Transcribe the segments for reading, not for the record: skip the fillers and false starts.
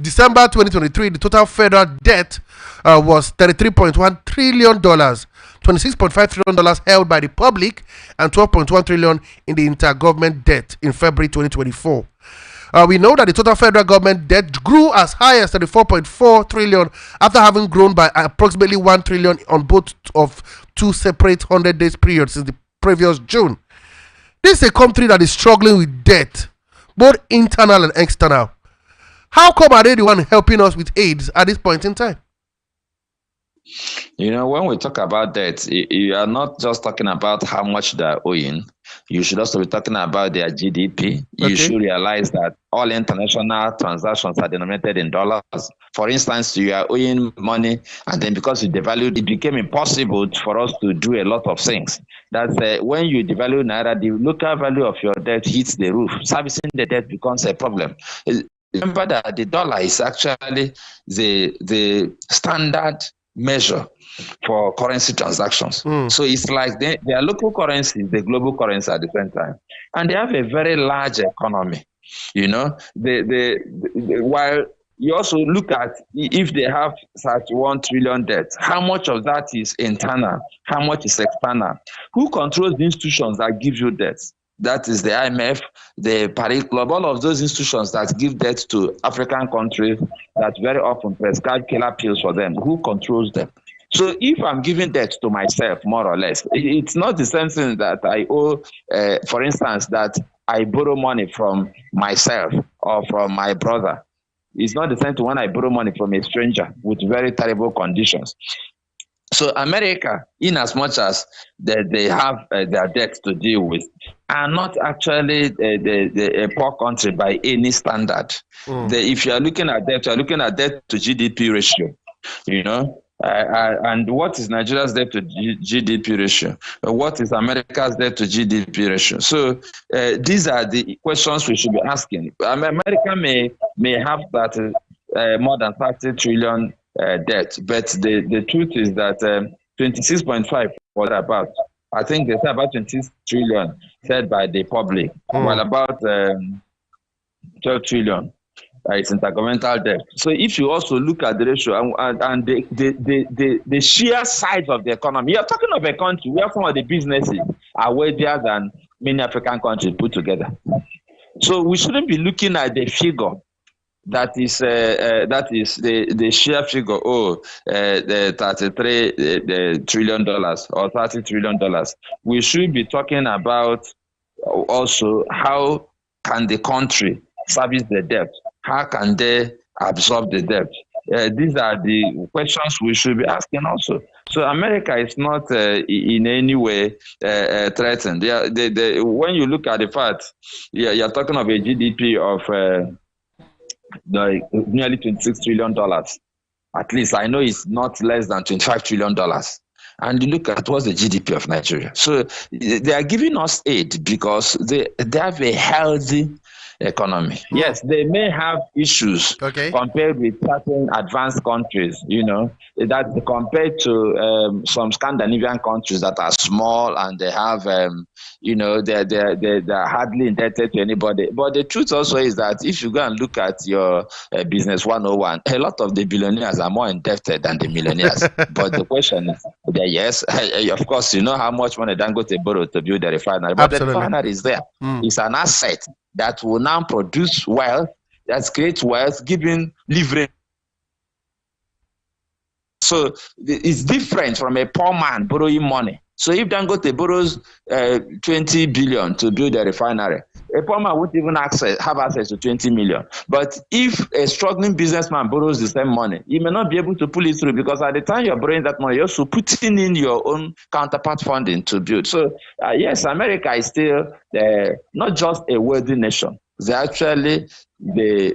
December 2023, the total federal debt was $33.1 trillion, $26.5 trillion held by the public, and $12.1 trillion in the intergovernment debt in February 2024. We know that the total federal government debt grew as high as 34.4 trillion after having grown by approximately 1 trillion on both of two separate 100 days periods since the previous June. This is a country that is struggling with debt, both internal and external. How come are they the one helping us with AIDS at this point in time? When we talk about debt, you are not just talking about how much they're owing. You should also be talking about their GDP. Okay. You should realize that all international transactions are denominated in dollars. For instance, you are owing money, and then because you devalued, it became impossible for us to do a lot of things. That's when you devalue Naira, the local value of your debt hits the roof. Servicing the debt becomes a problem. Remember that the dollar is actually the standard measure for currency transactions. So it's like they are local currencies, the global currency at the same time, and they have a very large economy. While you also look at if they have 31 trillion debt, how much of that is internal, how much is external? Who controls the institutions that give you debt? That is the IMF, the Paris Club, all of those institutions that give debt to African countries that very often prescribe killer pills for them. Who controls them? So if I'm giving debt to myself, more or less, it's not the same thing that I owe, for instance, that I borrow money from myself or from my brother. It's not the same thing when I borrow money from a stranger with very terrible conditions. So America, in as much as they have their debt to deal with, are not actually a poor country by any standard. If you are looking at debt, you are looking at debt to GDP ratio, and what is Nigeria's debt to GDP ratio? What is America's debt to GDP ratio? So these are the questions we should be asking. America may have that more than 30 trillion debt, but the truth is that 26.5 was about. I think they said about 26 trillion said by the public, while about 12 trillion is intergovernmental debt. So if you also look at the ratio and the sheer size of the economy, you're talking of a country where some of the businesses are wealthier than many African countries put together. So we shouldn't be looking at the figure that is the sheer figure, the $33 trillion or $30 trillion. We should be talking about also how can the country service the debt? How can they absorb the debt? These are the questions we should be asking also. So America is not in any way threatened. When you look at the fact, you're talking of a GDP of nearly $26 trillion. At least I know it's not less than $25 trillion. And you look at what's the GDP of Nigeria. So they are giving us aid because they have a healthy economy. Yes, they may have issues compared with certain advanced countries, that compared to some Scandinavian countries that are small and they have, they're hardly indebted to anybody. But the truth also is that if you go and look at your Business 101, a lot of the billionaires are more indebted than the millionaires. But the question is, yes, of course, you know how much money Dangote borrowed to build the refinery, but the refinery is there. It's an asset that will now produce wealth, that creates wealth, giving leverage. So it's different from a poor man borrowing money. So if Dangote borrows 20 billion to build a refinery, a poor man won't even have access to 20 million. But if a struggling businessman borrows the same money, he may not be able to pull it through because at the time you're borrowing that money, you're also putting in your own counterpart funding to build. So yes, America is still not just a wealthy nation. They're actually the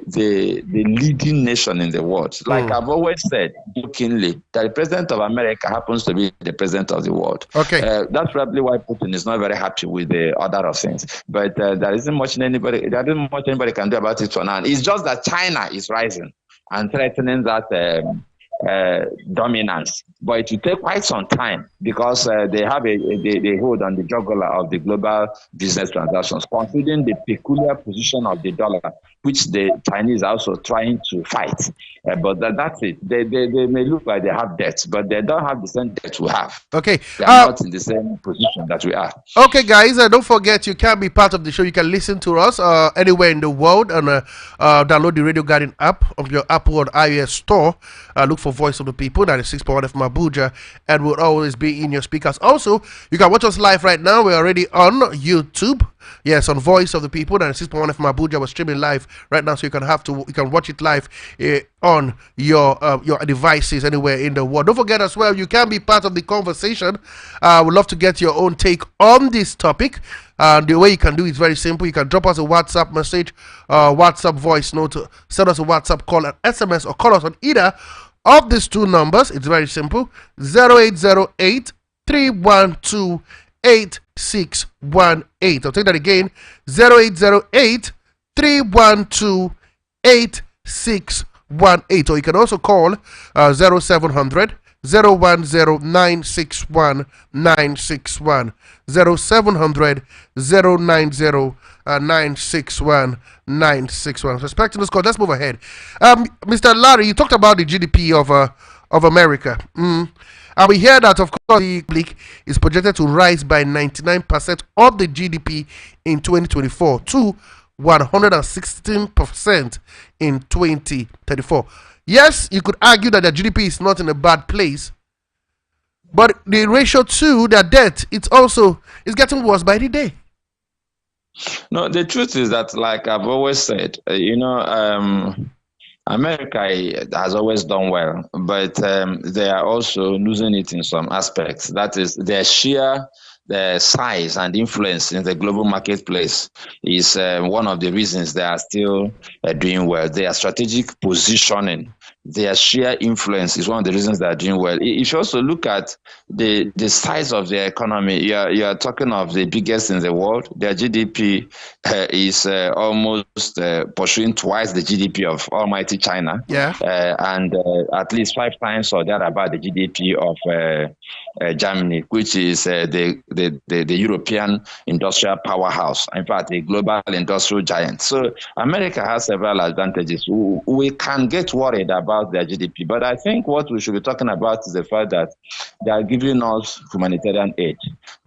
leading nation in the world. Like I've always said, jokingly, that the president of America happens to be the president of the world. That's probably why Putin is not very happy with the order of things. But there isn't much anybody can do about it for now. It's just that China is rising and threatening that dominance. But it will take quite some time because they have they hold on the jugular of the global business transactions, considering the peculiar position of the dollar, which the Chinese are also trying to fight. But that's it. They may look like they have debts, but they don't have the same debt we have. Okay. They are not in the same position that we are. Okay, guys, don't forget you can be part of the show. You can listen to us anywhere in the world and download the Radio Garden app of your Apple or iOS store. Look for Voice of the People, 96.1 FM Abuja, and will always be in your speakers. Also, you can watch us live right now. We're already on YouTube. Yes, on Voice of the People, 96.1 FM Abuja. We're streaming live right now, so you can watch it live on your devices anywhere in the world. Don't forget as well, you can be part of the conversation. We'd love to get your own take on this topic. The way you can do it is very simple. You can drop us a WhatsApp message, WhatsApp voice note, send us a WhatsApp call, an SMS, or call us on either of these two numbers. It's very simple: 0808 312 8618. I'll take that again: 0808 312 8618. Or you can also call 0700 010-961-961, 0700 090-961-961. Respecting this call, let's move ahead. Mr. Larry, you talked about the GDP of America. And we hear that, of course, the public is projected to rise by 99% of the GDP in 2024 to 116% in 2034. Yes, you could argue that their GDP is not in a bad place, but the ratio to their debt, it's getting worse by the day. No, the truth is that, like I've always said, America has always done well, but they are also losing it in some aspects. That is, their sheer size and influence in the global marketplace is one of the reasons they are still doing well. Their strategic positioning, their sheer influence is one of the reasons they are doing well. If you also look at the size of their economy, you are talking of the biggest in the world. Their GDP is almost pursuing twice the GDP of almighty China, and at least 5 times or thereabout the GDP of Germany, which is the European industrial powerhouse, in fact, the global industrial giant. So America has several advantages. We can get worried about their GDP, but I think what we should be talking about is the fact that they are giving us humanitarian aid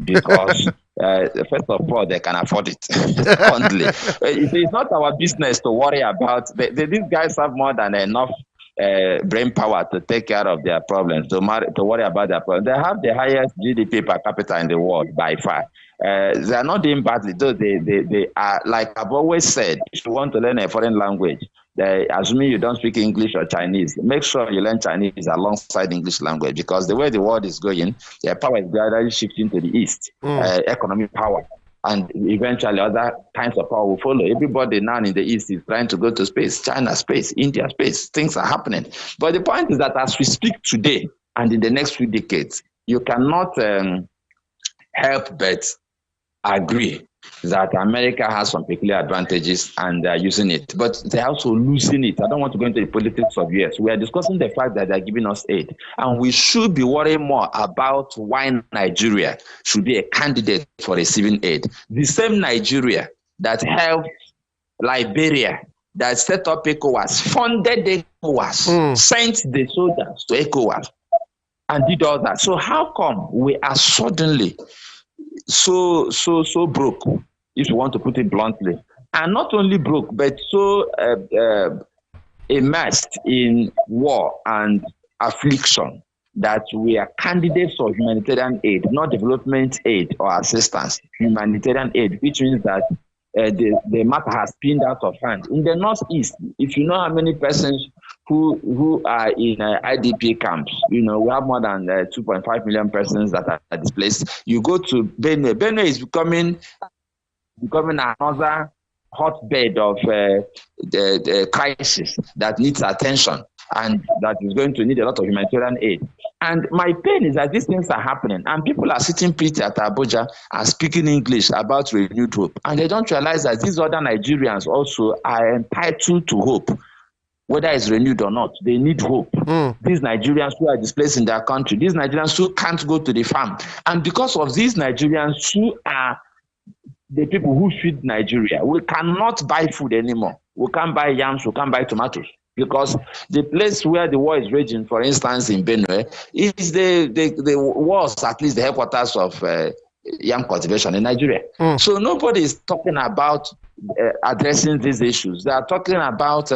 because first of all, they can afford it. Secondly, it's not our business to worry about. These guys have more than enough brain power to take care of their problems, to worry about their problems. They have the highest GDP per capita in the world by far. They are not doing badly, though. They are, like I've always said, if you want to learn a foreign language, assuming you don't speak English or Chinese, make sure you learn Chinese alongside English language, because the way the world is going, their power is gradually shifting to the east, economic power. And eventually other kinds of power will follow. Everybody now in the East is trying to go to space, China space, India space. Things are happening. But the point is that as we speak today and in the next few decades, you cannot help but agree that America has some peculiar advantages and they're using it, but they're also losing it. I don't want to go into the politics of US. We are discussing the fact that they're giving us aid, and we should be worrying more about why Nigeria should be a candidate for receiving aid. The same Nigeria that helped Liberia, that set up ECOWAS, funded ECOWAS, sent the soldiers to ECOWAS, and did all that. So how come we are suddenly so broke, if you want to put it bluntly, and not only broke, but so immersed in war and affliction that we are candidates for humanitarian aid, not development aid or assistance, humanitarian aid, which means that the matter has spinned out of hand. In the Northeast, if you know how many persons who are in IDP camps, we have more than 2.5 million persons that are displaced. You go to Benue. Benue is becoming another hotbed of the crisis that needs attention and that is going to need a lot of humanitarian aid. And my pain is that these things are happening and people are sitting pretty at Abuja and speaking English about renewed hope. And they don't realize that these other Nigerians also are entitled to hope. whether it's renewed or not. They need hope. These Nigerians who are displaced in their country, these Nigerians who can't go to the farm. And because of these Nigerians who are the people who feed Nigeria, we cannot buy food anymore. We can't buy yams, we can't buy tomatoes. Because the place where the war is raging, for instance, in Benue, is the was at least the headquarters of yam cultivation in Nigeria. So nobody is talking about addressing these issues. They are talking about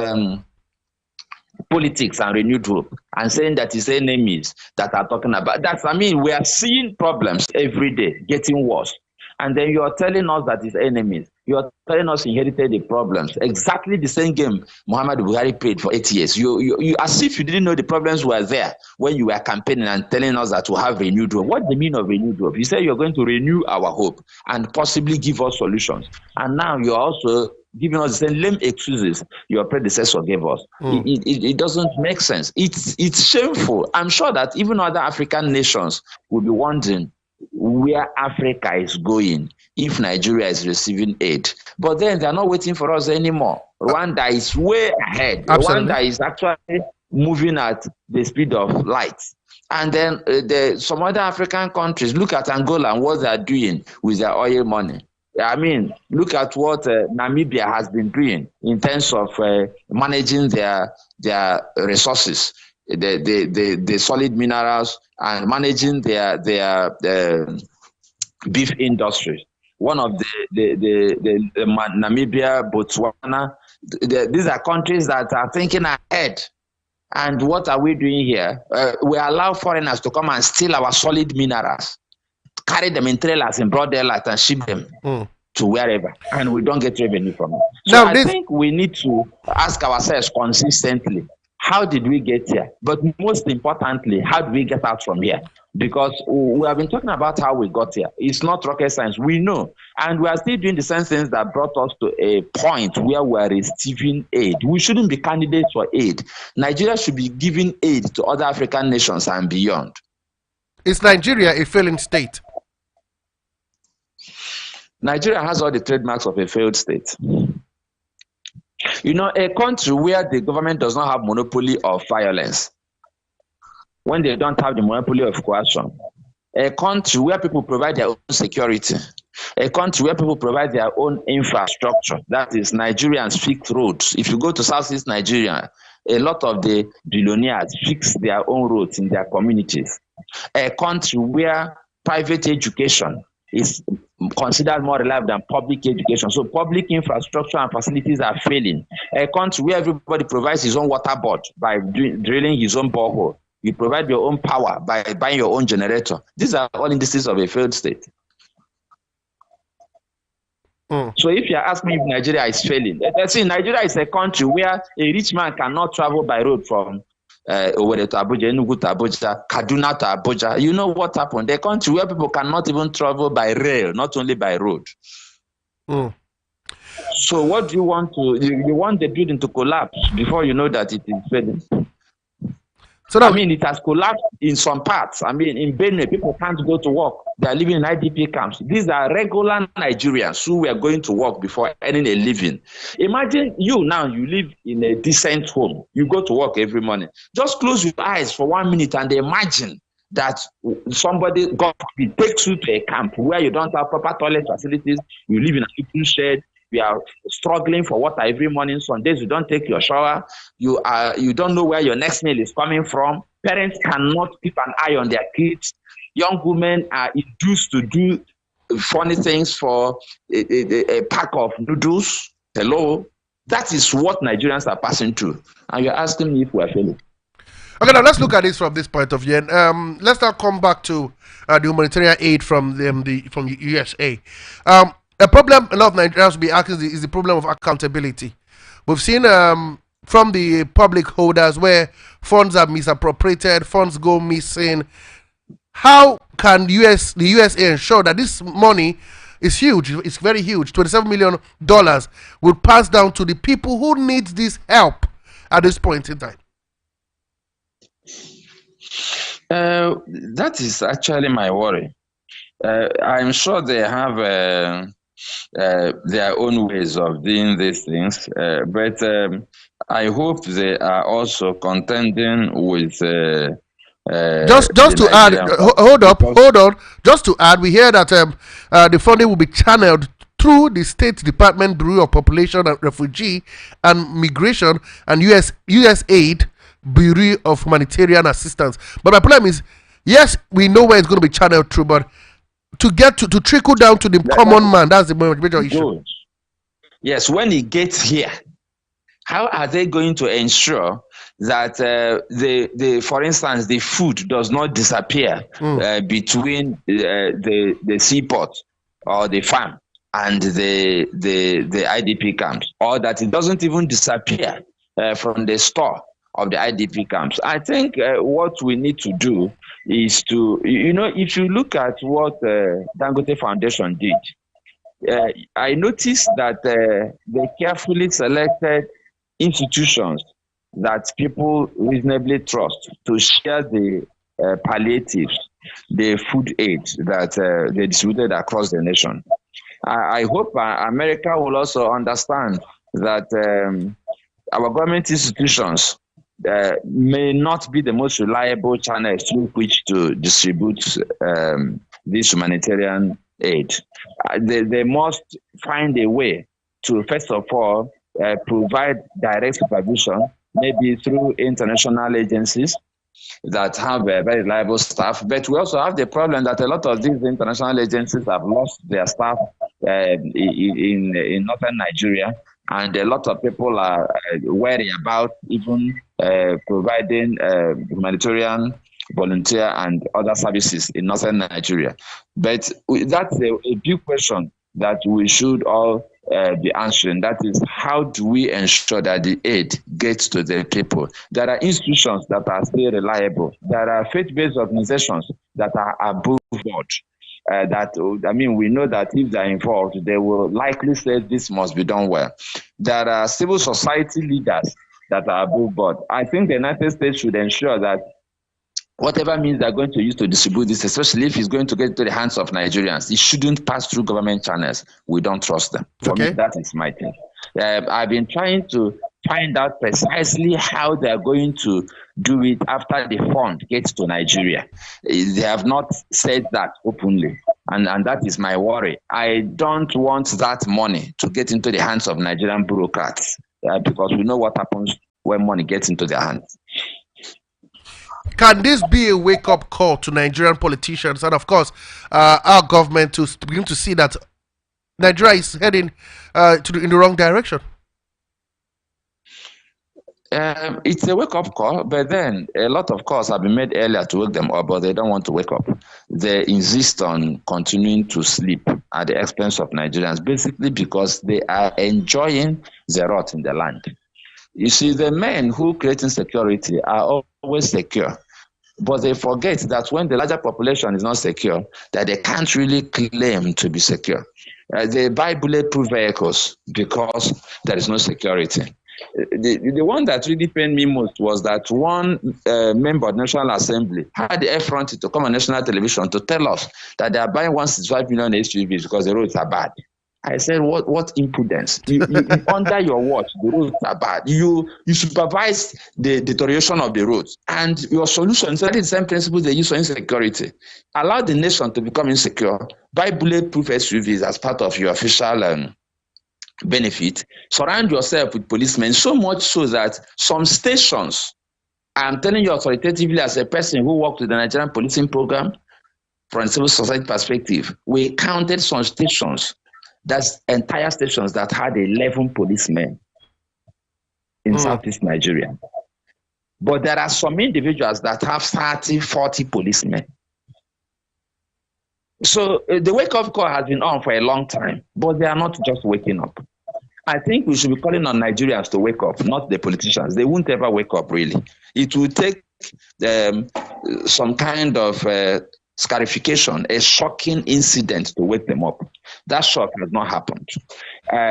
politics and renewed hope and saying that it's enemies that are talking about that. I mean, we are seeing problems every day getting worse. And then you are telling us that it's enemies. You are telling us inherited the problems. Exactly the same game Muhammad Buhari played for 8 years. You as if you didn't know the problems were there when you were campaigning and telling us that we have renewed hope. What do you mean of renewed hope? You said you're going to renew our hope and possibly give us solutions. And now you're also giving us the same lame excuses your predecessor gave us. It doesn't make sense. It's shameful. I'm sure that even other African nations will be wondering where Africa is going if Nigeria is receiving aid. But then they're not waiting for us anymore. Rwanda is way ahead. Absolutely. Rwanda is actually moving at the speed of light. And then some other African countries, look at Angola and what they're doing with their oil money. I mean, look at what Namibia has been doing in terms of managing their resources, the solid minerals, and managing their beef industry. One of the Namibia, Botswana, these are countries that are thinking ahead. And what are we doing here? We allow foreigners to come and steal our solid minerals, carry them in trailers in broad daylight and ship them to wherever, and we don't get revenue from it. So I think we need to ask ourselves consistently, how did we get here? But most importantly, how do we get out from here? Because we have been talking about how we got here. It's not rocket science. We know. And we are still doing the same things that brought us to a point where we are receiving aid. We shouldn't be candidates for aid. Nigeria should be giving aid to other African nations and beyond. Is Nigeria a failing state? Nigeria has all the trademarks of a failed state. You know, a country where the government does not have monopoly of violence, when they don't have the monopoly of coercion, a country where people provide their own security, a country where people provide their own infrastructure, that is Nigerians fix roads. If you go to Southeast Nigeria, a lot of the billionaires fix their own roads in their communities. A country where private education is considered more reliable than public education. So public infrastructure and facilities are failing. A country where everybody provides his own water board by drilling his own borehole. You provide your own power by buying your own generator. These are all indices of a failed state. So if you ask me if Nigeria is failing, let's see, Nigeria is a country where a rich man cannot travel by road from Owerri to Abuja, Enugu to Abuja, Kaduna to Abuja. You know what happened? A country where people cannot even travel by rail, not only by road. So what do you want to? You want the building to collapse before you know that it is failing. So I mean, it has collapsed in some parts. I mean, in Benue, people can't go to work. They are living in IDP camps. These are regular Nigerians who were going to work before earning a living. Imagine you now, you live in a decent home. You go to work every morning. Just close your eyes for 1 minute and imagine that somebody takes you to a camp where you don't have proper toilet facilities. You live in an open shed. We are struggling for water every morning. Some days you don't take your shower. You don't know where your next meal is coming from. Parents cannot keep an eye on their kids. Young women are induced to do funny things for a pack of noodles. Hello, that is what Nigerians are passing through. And you're asking me if we're failing. Okay, now let's look at this from this point of view. And let's now come back to the humanitarian aid from the USA. A problem a lot of Nigerians will be asking is the problem of accountability. We've seen from the public holders where funds are misappropriated, funds go missing. How can the USA ensure that this money is huge? It's very huge. $27 million will pass down to the people who need this help at this point in time. That is actually my worry. I'm sure they have their own ways of doing these things, but I hope they are also contending with Just the to add, Nigerian flag because hold on. Just to add, we hear that the funding will be channeled through the State Department Bureau of Population and Refugee and Migration and USAID Bureau of Humanitarian Assistance. But my problem is, yes, we know where it's going to be channeled through, but to get to trickle down to the common man, that's the major issue. good. Yes, when it gets here, how are they going to ensure that the for instance the food does not disappear between the seaport or the farm and the IDP camps, or that it doesn't even disappear from the store of the IDP camps? I think what we need to do is to, if you look at what Dangote Foundation did, I noticed that they carefully selected institutions that people reasonably trust to share the palliatives, the food aid that they distributed across the nation. I hope America will also understand that our government institutions may not be the most reliable channels through which to distribute this humanitarian aid. They must find a way to, first of all, provide direct supervision, maybe through international agencies that have a very reliable staff. But we also have the problem that a lot of these international agencies have lost their staff in northern Nigeria, and a lot of people are worried about even providing humanitarian, volunteer, and other services in northern Nigeria. But that's a big question that we should all be answering. That is, how do we ensure that the aid gets to the people? There are institutions that are still reliable. There are faith-based organizations that are above board. We know that if they're involved, they will likely say this must be done well. There are civil society leaders that are above board. I think the United States should ensure that whatever means they're going to use to distribute this, especially if it's going to get to the hands of Nigerians, it shouldn't pass through government channels. We don't trust them. For me, that is my thing. I've been trying to find out precisely how they're going to do it after the fund gets to Nigeria. They have not said that openly, and that is my worry. I don't want that money to get into the hands of Nigerian bureaucrats, because we know what happens when money gets into their hands. Can this be a wake-up call to Nigerian politicians and, of course, our government to begin to see that Nigeria is heading in the wrong direction? It's a wake-up call, but then a lot of calls have been made earlier to wake them up, but they don't want to wake up. They insist on continuing to sleep at the expense of Nigerians, basically because they are enjoying the rot in the land. You see, the men who create insecurity are always secure, but they forget that when the larger population is not secure, that they can't really claim to be secure. They buy bulletproof vehicles because there is no security. The one that really pained me most was that one member of the National Assembly had the effrontery to come on national television to tell us that they are buying 165 million SUVs because the roads are bad. I said, what impudence? You under your watch, the roads are bad. You supervise the deterioration of the roads, and your solution is the same principle they use for insecurity. Allow the nation to become insecure. Buy bulletproof SUVs as part of your official benefit. Surround yourself with policemen, so much so that some stations, I'm telling you authoritatively as a person who worked with the Nigerian policing program from a civil society perspective, we counted some stations. That's entire stations that had 11 policemen in Southeast Nigeria. But there are some individuals that have 30, 40 policemen. So the wake-up call has been on for a long time, but they are not just waking up. I think we should be calling on Nigerians to wake up, not the politicians. They won't ever wake up, really. It will take some kind of scarification, a shocking incident to wake them up. That shock has not happened.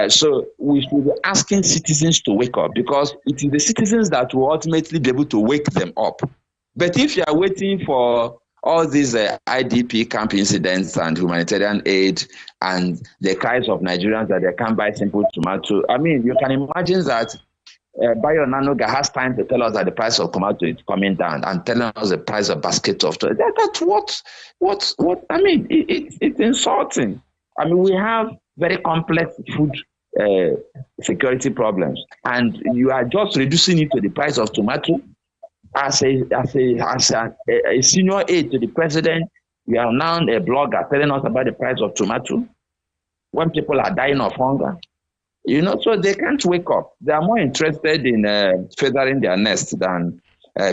So we should be asking citizens to wake up, because it is the citizens that will ultimately be able to wake them up. But if you are waiting for all these IDP camp incidents and humanitarian aid and the cries of Nigerians that they can't buy simple tomato, I mean, you can imagine that Bayo Nanoga has time to tell us that the price of tomato is coming down and telling us the price of basket of tomato. That's what I mean. It's insulting. I mean, we have very complex food security problems, and you are just reducing it to the price of tomato. As a senior aide to the president, you are now a blogger telling us about the price of tomato when people are dying of hunger. So they can't wake up. They are more interested in feathering their nest than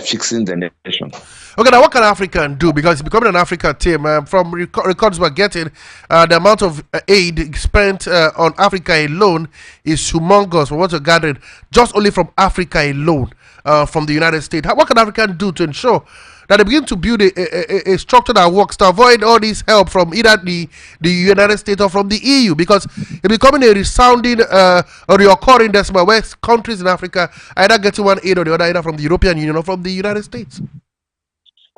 fixing the nation. Okay, now what can Africa do? Because it's becoming an Africa team. From records we're getting, the amount of aid spent on Africa alone is humongous. From what we're gathering, just only from Africa alone, from the United States. What can Africa do to ensure that they begin to build a structure that works to avoid all this help from either the United States or from the EU? Because it's becoming a resounding or reoccurring decimal where countries in Africa are either getting one aid or the other, either from the European Union or from the United States.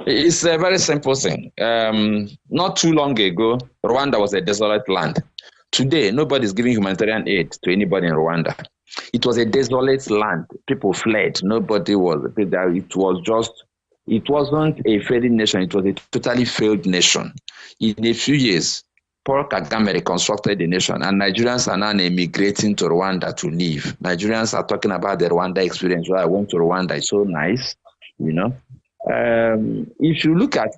It's a very simple thing. Not too long ago, Rwanda was a desolate land. Today, nobody is giving humanitarian aid to anybody in Rwanda. It was a desolate land. People fled. Nobody was. It wasn't a failing nation. It was a totally failed nation. In a few years, Paul Kagame reconstructed the nation, and Nigerians are now emigrating to Rwanda to live. Nigerians are talking about the Rwanda experience. Well, I went to Rwanda. It's so nice, If you look at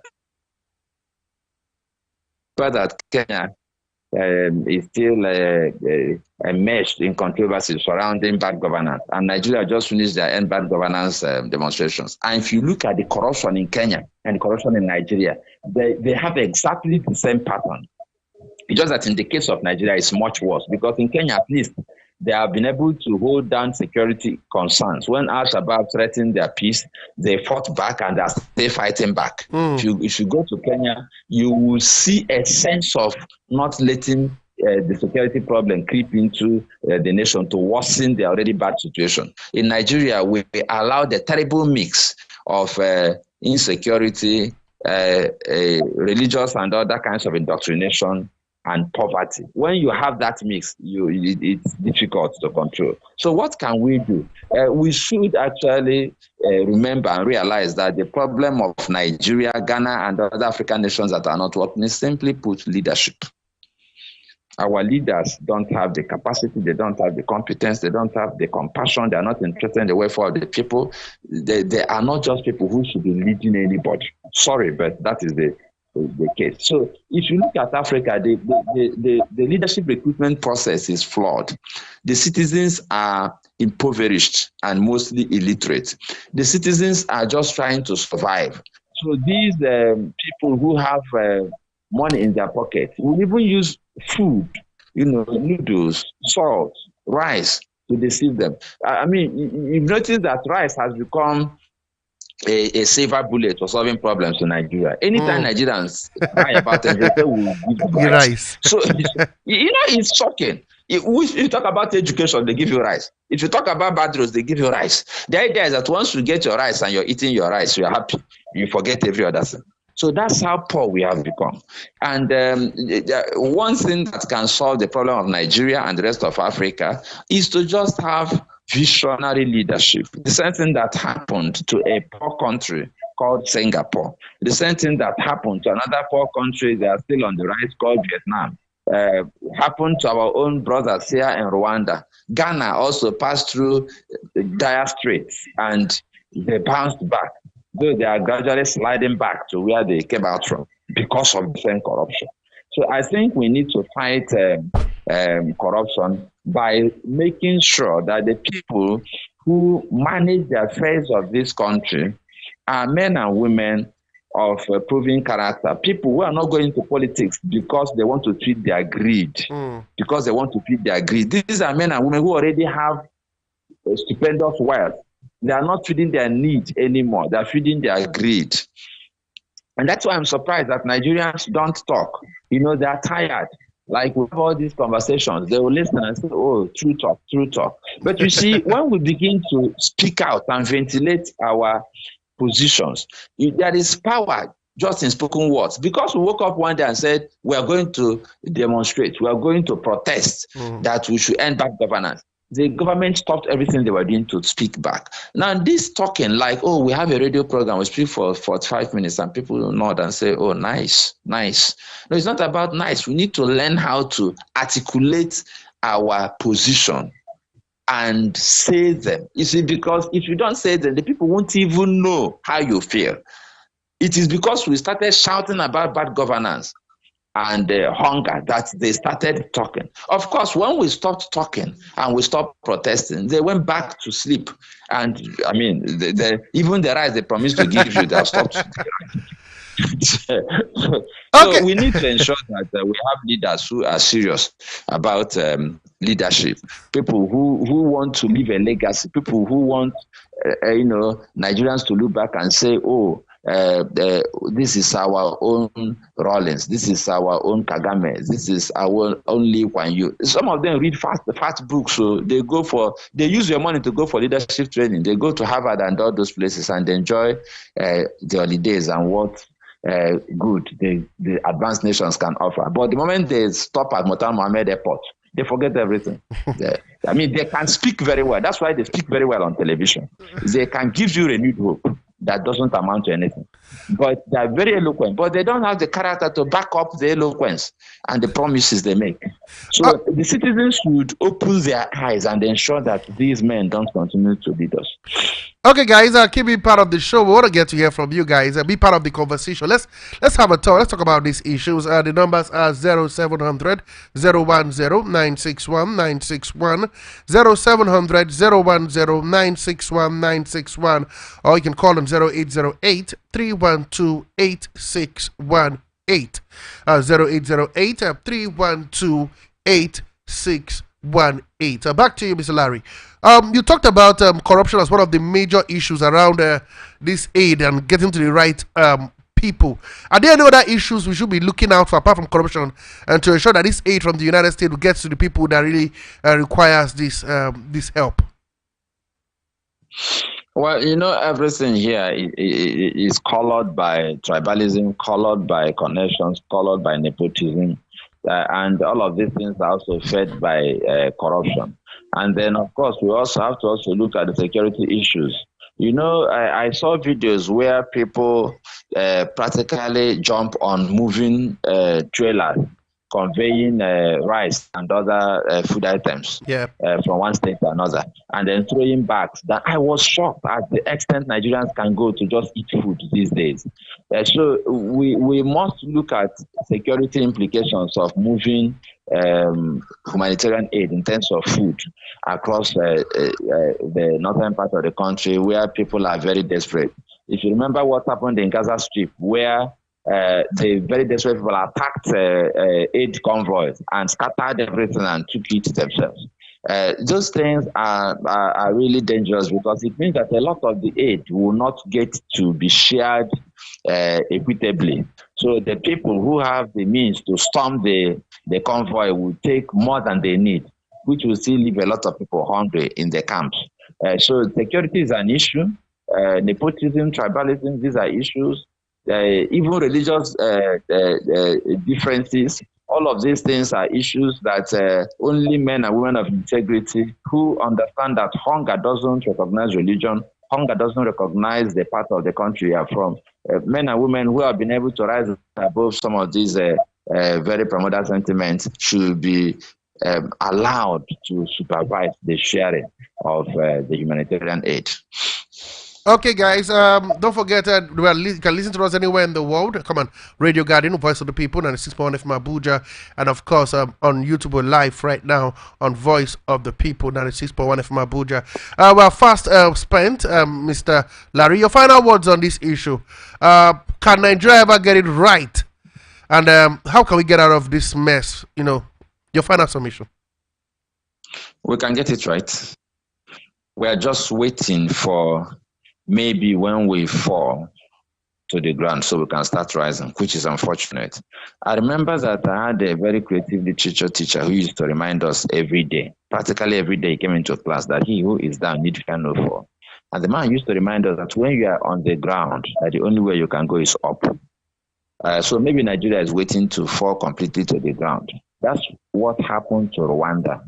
that Kenya is still enmeshed in controversy surrounding bad governance, and Nigeria just finished their end bad governance demonstrations. And if you look at the corruption in Kenya and the corruption in Nigeria, they have exactly the same pattern. It's just that in the case of Nigeria, it's much worse, because in Kenya, at least, they have been able to hold down security concerns. When Al-Shabaab threatened their peace, they fought back and are still fighting back. If you go to Kenya, you will see a sense of not letting the security problem creep into the nation to worsen the already bad situation. In Nigeria, we allow the terrible mix of insecurity, religious and other kinds of indoctrination, and poverty. When you have that mix, it's difficult to control. So what can we do? We should actually remember and realize that the problem of Nigeria, Ghana, and other African nations that are not working is simply put leadership. Our leaders don't have the capacity, they don't have the competence, they don't have the compassion, they are not interested in the welfare of the people. They are not just people who should be leading anybody. Sorry, but that is the case. So if you look at Africa, the leadership recruitment process is flawed. The citizens are impoverished and mostly illiterate. The citizens are just trying to survive. So these people who have money in their pocket will even use food, noodles, salt, rice to deceive them. I mean, you've noticed that rice has become a silver bullet for solving problems in Nigeria. Anytime Nigerians cry about it, they say we'll give you rice. So, it's shocking. If you talk about education, they give you rice. If you talk about bad roads, they give you rice. The idea is that once you get your rice and you're eating your rice, you're happy. You forget every other thing. So that's how poor we have become. And one thing that can solve the problem of Nigeria and the rest of Africa is to just have visionary leadership. The same thing that happened to a poor country called Singapore. The same thing that happened to another poor country that are still on the rise called Vietnam. Happened to our own brothers here in Rwanda. Ghana also passed through dire straits and they bounced back, though they are gradually sliding back to where they came out from because of the same corruption. So I think we need to fight corruption by making sure that the people who manage the affairs of this country are men and women of proven character. People who are not going to politics because they want to feed their greed. Because they want to feed their greed. These are men and women who already have stupendous wealth. They are not feeding their need anymore. They are feeding their greed. And that's why I'm surprised that Nigerians don't talk. They are tired. Like with all these conversations, they will listen and say, oh, true talk, true talk. But you see, when we begin to speak out and ventilate our positions, there is power just in spoken words. Because we woke up one day and said, we are going to demonstrate, we are going to protest that we should end bad governance. the government stopped everything they were doing to speak back. Now, this talking like, oh, we have a radio program, we speak for 45 minutes, and people nod and say, oh, nice, nice. No, it's not about nice. We need to learn how to articulate our position and say them. You see, because if you don't say them, the people won't even know how you feel. It is because we started shouting about bad governance and hunger that they started talking. Of course, when we stopped talking and we stopped protesting, they went back to sleep. And I mean, even the rights they promised to give you, they have stopped. So we need to ensure that we have leaders who are serious about leadership, people who want to leave a legacy, people who want Nigerians to look back and say, oh, this is our own Rawlings, this is our own Kagame, this is our own Lee Kuan Yew. Some of them read fat books, so they use your money to go for leadership training. They go to Harvard and all those places and enjoy the holidays and what good the advanced nations can offer. But the moment they stop at Motan Mohammed Airport, they forget everything. I mean, they can speak very well. That's why they speak very well on television. They can give you renewed hope that doesn't amount to anything. But they're very eloquent, but they don't have the character to back up the eloquence and the promises they make. So the citizens should open their eyes and ensure that these men don't continue to lead us. Okay, guys, keep being part of the show. We want to get to hear from you guys. Be part of the conversation. Let's have a talk. Let's talk about these issues. The numbers are 0700 010 961 961, 0700 010 961 961, or you can call on 0808 312 8618. 0808 312 8618. Back to you, Mr. Larry. You talked about corruption as one of the major issues around this aid and getting to the right people. Are there any other issues we should be looking out for apart from corruption, and to ensure that this aid from the United States gets to the people that really requires this help? Well, everything here is colored by tribalism, colored by connections, colored by nepotism, and all of these things are also fed by corruption. And then, of course, we also have to look at the security issues. I saw videos where people practically jump on moving trailers conveying rice and other food items from one state to another, and then throwing bags. That I was shocked at the extent Nigerians can go to just eat food these days. So we must look at security implications of moving humanitarian aid in terms of food across the northern part of the country where people are very desperate. If you remember what happened in Gaza Strip, where the very desperate people attacked aid convoys and scattered everything and took it themselves. Those things are really dangerous, because it means that a lot of the aid will not get to be shared equitably. So the people who have the means to storm the convoy will take more than they need, which will still leave a lot of people hungry in the camps. So security is an issue. Nepotism, tribalism, these are issues. Even religious differences, all of these things are issues that only men and women of integrity who understand that hunger doesn't recognize religion, hunger doesn't recognize the part of the country you are from. Men and women who have been able to rise above some of these very promoter sentiments should be allowed to supervise the sharing of the humanitarian aid. Okay, guys, don't forget you can listen to us anywhere in the world. Come on, Radio Guardian, Voice of the People, 96.1 from Abuja, and of course on YouTube, we're live right now on Voice of the People, 96.1 from Abuja. Well, fast spent, Mr. Larry, your final words on this issue. Can Nigeria ever get it right? And how can we get out of this mess? Your final submission. We can get it right. We are just waiting for maybe when we fall to the ground so we can start rising, which is unfortunate. I remember that I had a very creative literature teacher who used to remind us every day, practically every day he came into class, that he who is down need fear no fall. And the man used to remind us that when you are on the ground, that the only way you can go is up. So maybe Nigeria is waiting to fall completely to the ground. That's what happened to Rwanda.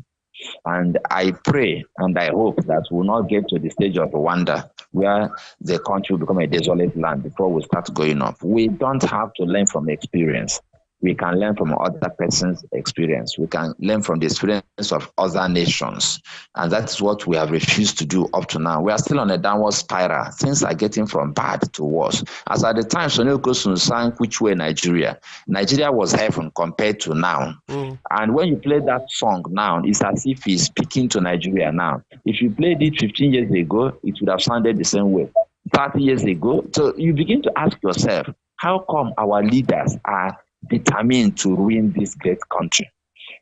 And I pray and I hope that we'll not get to the stage of Rwanda where the country will become a desolate land before we start going up. We don't have to learn from experience. We can learn from other person's experience. We can learn from the experience of other nations. And that's what we have refused to do up to now. We are still on a downward spiral. Things are getting from bad to worse. As at the time Sonny Okosun sang Which Way Nigeria, Nigeria was heaven compared to now. And when you play that song now, it's as if he's speaking to Nigeria now. If you played it 15 years ago, it would have sounded the same way. 30 years ago. So you begin to ask yourself, how come our leaders are determined to ruin this great country?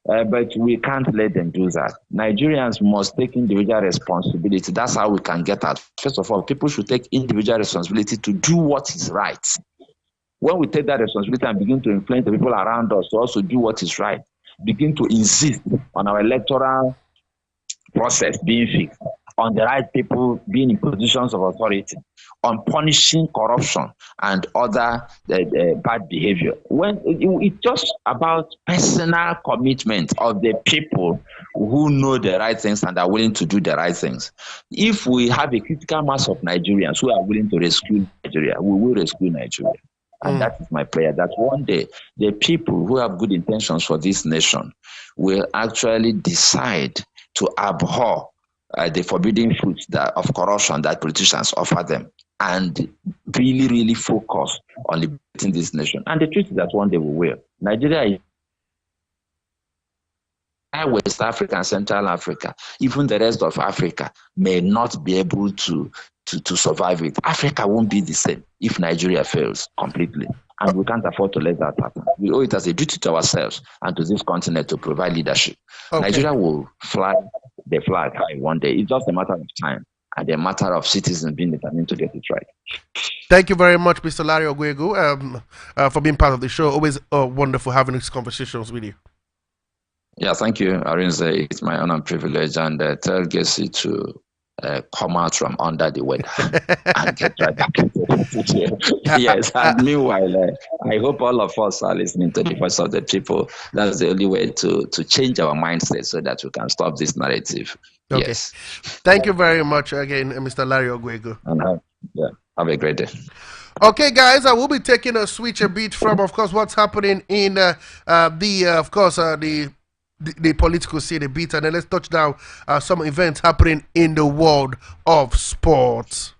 But we can't let them do that. Nigerians must take individual responsibility. That's how we can get out. First of all, people should take individual responsibility to do what is right. When we take that responsibility and begin to influence the people around us to also do what is right, begin to insist on our electoral process being fixed, on the right people being in positions of authority, on punishing corruption and other bad behavior. When it's just about personal commitment of the people who know the right things and are willing to do the right things. If we have a critical mass of Nigerians who are willing to rescue Nigeria, we will rescue Nigeria. And that is my prayer, that one day the people who have good intentions for this nation will actually decide to abhor the forbidden fruits of corruption that politicians offer them and really, really focus on liberating this nation. And the truth is that one day we will. Nigeria is West Africa and Central Africa, even the rest of Africa may not be able to survive it. Africa won't be the same if Nigeria fails completely. And we can't afford to let that happen. We owe it as a duty to ourselves and to this continent to provide leadership. Okay. Nigeria will fly the flag high one day. It's just a matter of time and a matter of citizens being determined to get it right. Thank you very much, Mr. Larry Ogwegu, for being part of the show. Always wonderful having these conversations with you. Yeah, thank you, Arinze. It's my honor and privilege, and tell Gessi to come out from under the weather and get right back into the Yes, and meanwhile, I hope all of us are listening to the voice of the people. That's the only way to change our mindset so that we can stop this narrative. Okay. Yes. Thank you very much again, Mr. Larry Ogwegu. And have a great day. Okay, guys, I will be taking a switch a bit from, of course, what's happening in the political scene a bit, and then let's touch down some events happening in the world of sports.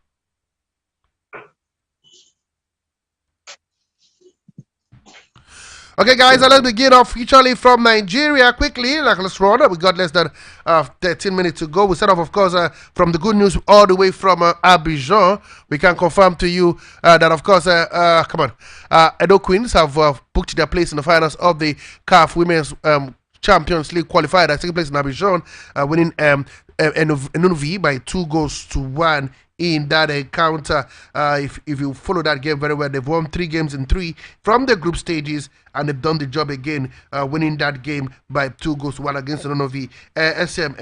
Okay, guys, let's begin officially from Nigeria quickly. Let's run. We got less than 13 minutes to go. We start off, of course, from the good news all the way from Abidjan. We can confirm to you that, of course, Edo Queens have booked their place in the finals of the CAF Women's Champions League, qualified at second place in Abidjan, winning Enuvi by 2-1 in that encounter. If you follow that game very well, they've won 3 games in 3 from the group stages, and they've done the job again, winning that game by 2-1 against Enuvi. SN,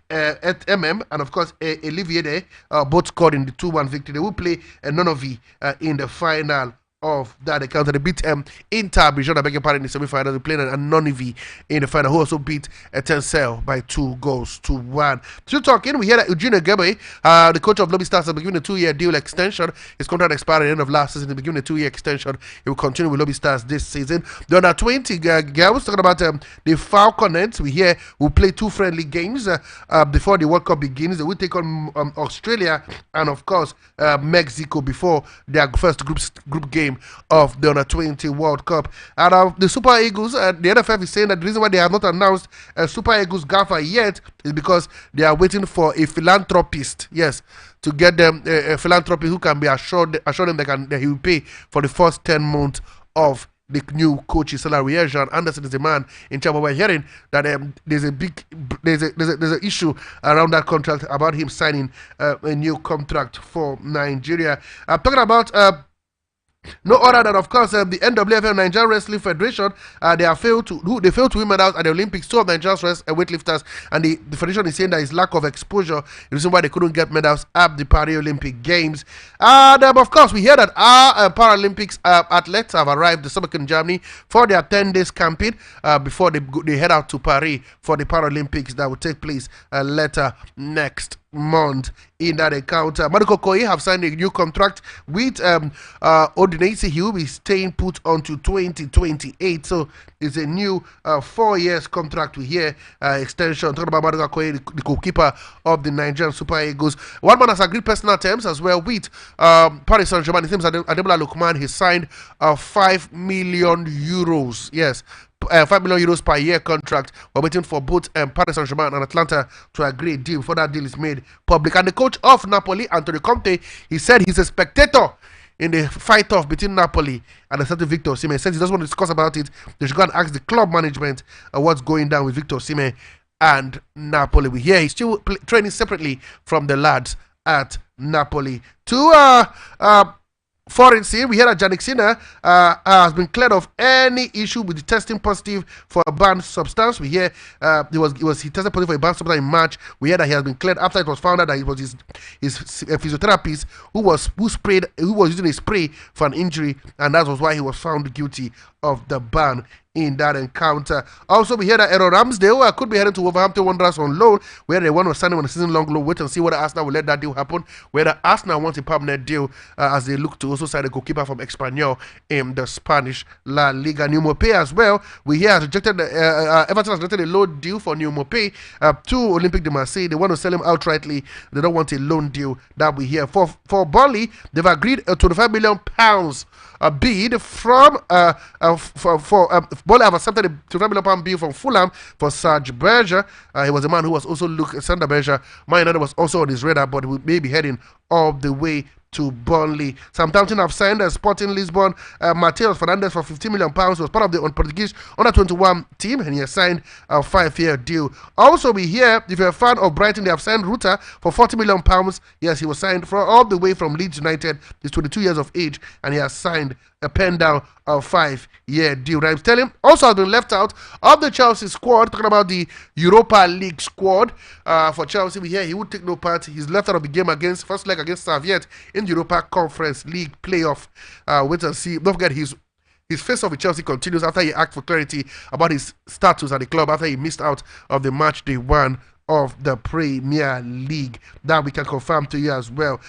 MM, and of course Olivier, both scored in the 2-1 victory. They will play Enuvi in the final of that encounter. They beat Inter Abidjan, I beg your pardon, in the semi-final. They played Anonivi in the final, who also beat Tencel by 2-1. Still talking, we hear that Eugene Gebe, the coach of Lobby Stars, has been given a 2-year deal extension. His contract expired at the end of last season. He'll be given a 2-year extension. He will continue with Lobby Stars this season. The under 20 girls, talking about the Falconets, we hear will play 2 friendly games before the World Cup begins. They will take on Australia and, of course, Mexico before their first group game of the Under 20 World Cup. And the Super Eagles, the NFF is saying that the reason why they have not announced a Super Eagles gaffer yet is because they are waiting for a philanthropist, yes, to get them a philanthropist who can be assured them that he will pay for the first 10 months of the new coach's salary. Here, Jean Anderson is the man in charge. We're hearing that there's an issue around that contract about him signing a new contract for Nigeria. I'm talking about No other than, of course, the NWFL Nigerian Wrestling Federation. They failed to win medals at the Olympics. Two of Nigeria's weightlifters, and the federation is saying that it's lack of exposure, the reason why they couldn't get medals at the Paris Olympic Games. And of course, we hear that our Paralympics athletes have arrived in Germany for their 10 days camping before they head out to Paris for the Paralympics that will take place later next month. In that encounter, Marco Koye have signed a new contract with Odinese. He will be staying put until 2028. So it's a new 4 years contract we hear extension. Talking about Marco Koye, the goalkeeper of the Nigerian Super Eagles. One man has agreed personal terms as well with Paris Saint-Germain. It seems Ademola Lookman, he signed 5 million euros. Yes. 5 million euros per year contract. We're waiting for both Paris Saint-Germain and Atlanta to agree a deal before that deal is made public. And the coach of Napoli, Antonio Conte, he said he's a spectator in the fight-off between Napoli and a certain Victor Osimhen. He says he doesn't want to discuss about it. They should go and ask the club management what's going down with Victor Osimhen and Napoli. We hear he's still training separately from the lads at Napoli. Foreign scene, we hear that Jannik Sinner has been cleared of any issue with the testing positive for a banned substance. We hear he tested positive for a banned substance in March. We hear that he has been cleared after it was found out that it was his physiotherapist who was using a spray for an injury, and that was why he was found guilty of the ban in that encounter. Also, we hear that Aaron Ramsdale could be heading to Wolverhampton Wanderers on loan, where they want to sign him on a season-long loan. Wait and see whether Arsenal will let that deal happen, whether Arsenal wants a permanent deal as they look to also sign a goalkeeper from Espanyol in the Spanish La Liga. New Mopé as well. We hear Everton has rejected a loan deal for New Mopé to Olympique de Marseille. They want to sell him outrightly. They don't want a loan deal that we hear. For Burnley, they've agreed a £25 million bid from Burnley have accepted a £25 million bid from Fulham for Serge Berger. He was a man who was also Sander Berger. Man United was also on his radar, but he may be heading all the way to Burnley. Southampton have signed Sporting Lisbon Mateus Fernandes for £15 million. He was part of the Portuguese under-21 team, and he has signed a 5-year deal. Also, we hear, if you're a fan of Brighton, they have signed Ruta for £40 million. Yes, he was signed all the way from Leeds United. He's 22 years of age, and he has signed a pen down a 5-year deal. Raheem Sterling also has been left out of the Chelsea squad. Talking about the Europa League squad for Chelsea, we hear he would take no part. He's left out of the game first leg against Saviet in the Europa Conference League playoff. Wait and see. Don't forget his face off with Chelsea continues after he asked for clarity about his status at the club after he missed out of the match day 1 of the Premier League. That we can confirm to you as well.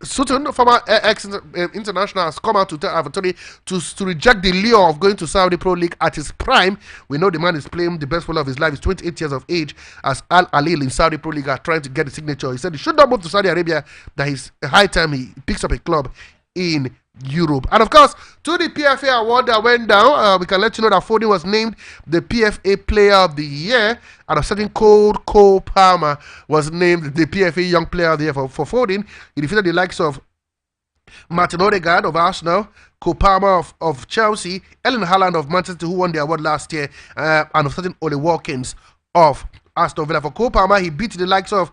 Sutton, former ex-international, has come out to tell Everton to reject the lure of going to Saudi Pro League at his prime. We know the man is playing the best football of his life. He's 28 years of age as Al Alil in Saudi Pro League are trying to get the signature. He said he should not move to Saudi Arabia, that it's a high time he picks up a club in Europe. And of course, to the PFA award that went down, we can let you know that Foden was named the PFA Player of the Year, and a certain Cole Palmer was named the PFA Young Player of the Year for Foden. He defeated the likes of Martin Odegaard of Arsenal, Cole Palmer of Chelsea, Erling Haaland of Manchester, who won the award last year, and a certain Ole Watkins of Aston Villa. For Cole Palmer, he beat the likes of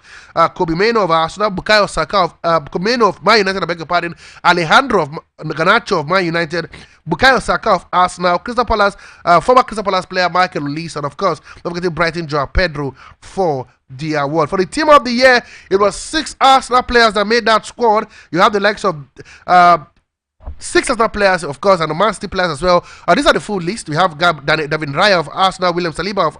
Kobe Mainoo of Arsenal, Bukayo Saka of Mainoo of Man United, I beg your pardon, Alejandro of Garnacho of Man United, Bukayo Saka of Arsenal, Crystal Palace, former Crystal Palace player Michael Olise, and of course, don't forget Brighton Joao Pedro for the award. For the team of the year, it was 6 Arsenal players that made that squad. You have the likes of 6 Arsenal players, of course, and the Man City players as well. These are the full list. We have David Raya of Arsenal, William Saliba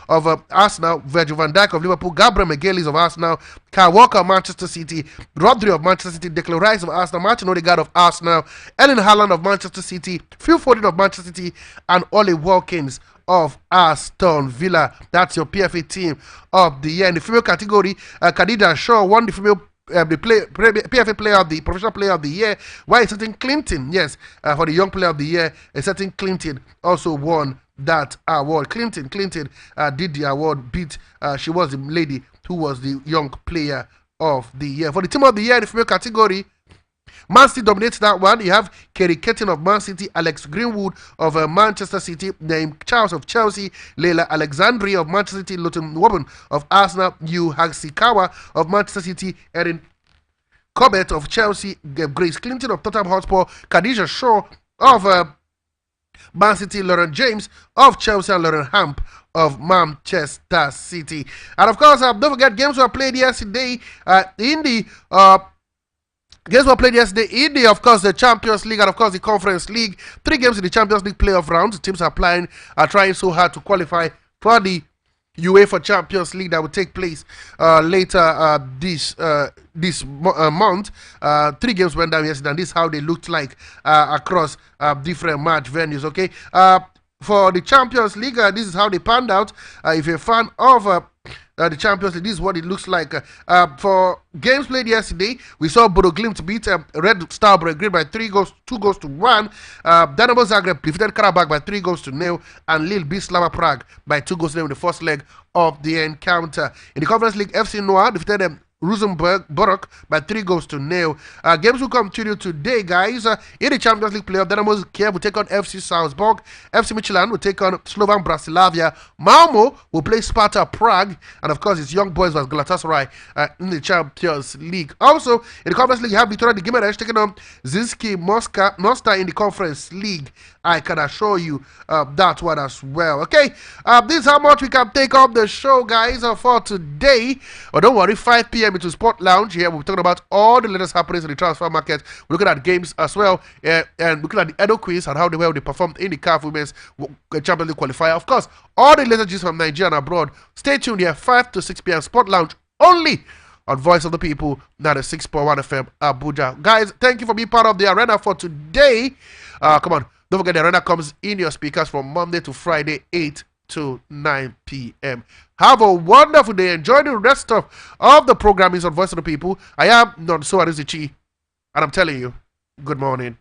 of Arsenal, Virgil van Dijk of Liverpool, Gabriel Magalhaes of Arsenal, Kyle Walker of Manchester City, Rodri of Manchester City, Declan Rice of Arsenal, Martin Odegaard of Arsenal, Erling Haaland of Manchester City, Phil Foden of Manchester City, and Ole Watkins of Aston Villa. That's your PFA team of the year. In the female category, Khadija Shaw won the female PFA player of the professional player of the year, while a certain Clinton, yes, for the young player of the year, a certain Clinton also won that award. Clinton did the award, she was the lady who was the young player of the year. For the team of the year in the female category, Man City dominates that one. You have Kerry Ketin of Man City, Alex Greenwood of Manchester City, Naeem Charles of Chelsea, Leila Alexandri of Manchester City, Luton Woburn of Arsenal, Yu Hagsikawa of Manchester City, Erin Corbett of Chelsea, Grace Clinton of Tottenham Hotspur, Khadija Shaw of Man City, Lauren James of Chelsea, and Lauren Hamp of Manchester City. And of course, don't forget, games were played yesterday in the games were played yesterday in the, of course, the Champions League and of course the Conference League. 3 games in the Champions League playoff rounds. The teams are trying so hard to qualify for the UEFA Champions League that will take place later this month. 3 games went down yesterday, and this is how they looked like across different match venues. Okay, for the Champions League, this is how they panned out. If you're a fan of the Champions League, this is what it looks like. For games played yesterday, we saw Bodo Glimt beat Red Star Belgrade by 2 goals to 1. Dinamo Zagreb defeated Karabakh by 3 goals to 0, and Lille beat Slava Prague by 2 goals to 0 in the first leg of the encounter. In the Conference League, FC Noir defeated Rosenborg by 3 goals to 0. Games will continue today, guys. In the Champions League playoff, Dynamo Kiev will take on FC Salzburg. FC Michelin will take on Slovan Bratislava. Malmo will play Sparta Prague. And of course, it's Young Boys vs Galatasaray in the Champions League. Also, in the Conference League, you have Victoria de Gimenez taking on Zinski Mostar in the Conference League. I can assure you that one as well. Okay, this is how much we can take up the show, guys, for today. But don't worry, 5 p.m. into Sport Lounge. Here we're talking about all the latest happenings in the transfer market. We're looking at games as well, and looking at the Edo quiz and how they performed in the CAF Women's Champions League qualifier. Of course, all the latest news from Nigeria and abroad. Stay tuned here, 5 to 6 p.m. Sport Lounge only on Voice of the People, 96.1 FM Abuja. Guys, thank you for being part of the arena for today. Come on, don't forget the arena comes in your speakers from Monday to Friday, 8 to 9 p.m. Have a wonderful day. Enjoy the rest of the programming on Voice of the People. I am Nonso Arizichi, and I'm telling you, good morning.